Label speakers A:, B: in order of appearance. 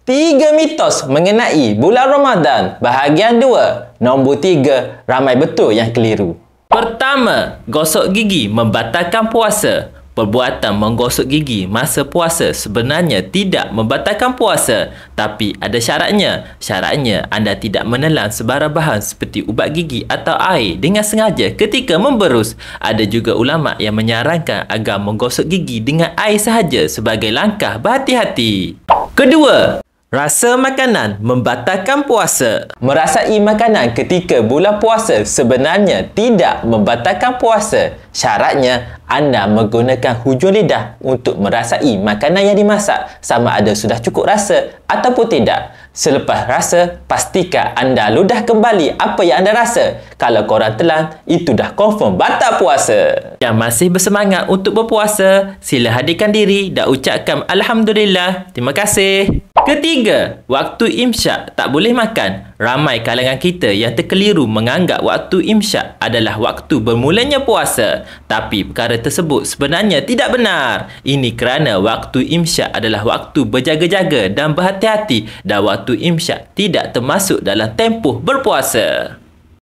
A: 3 mitos mengenai bulan Ramadan bahagian 2. Nombor 3, ramai betul yang keliru. Pertama, gosok gigi membatalkan puasa. Perbuatan menggosok gigi masa puasa sebenarnya tidak membatalkan puasa, tapi ada syaratnya. Syaratnya anda tidak menelan sebarang bahan seperti ubat gigi atau air dengan sengaja ketika memberus. Ada juga ulama yang menyarankan agar menggosok gigi dengan air sahaja sebagai langkah berhati-hati. Kedua, rasa makanan membatalkan puasa. Merasai makanan ketika bulan puasa sebenarnya tidak membatalkan puasa. Syaratnya, anda menggunakan hujung lidah untuk merasai makanan yang dimasak sama ada sudah cukup rasa ataupun tidak. Selepas rasa, pastikan anda ludah kembali apa yang anda rasa. Kalau korang telan, itu dah confirm batal puasa. Yang masih bersemangat untuk berpuasa, sila hadirkan diri dan ucapkan Alhamdulillah. Terima kasih. Ketiga, waktu imsyak tak boleh makan. Ramai kalangan kita yang terkeliru menganggap waktu imsyak adalah waktu bermulanya puasa. Tapi perkara tersebut sebenarnya tidak benar. Ini kerana waktu imsyak adalah waktu berjaga-jaga dan berhati-hati dan waktu imsyak tidak termasuk dalam tempoh berpuasa.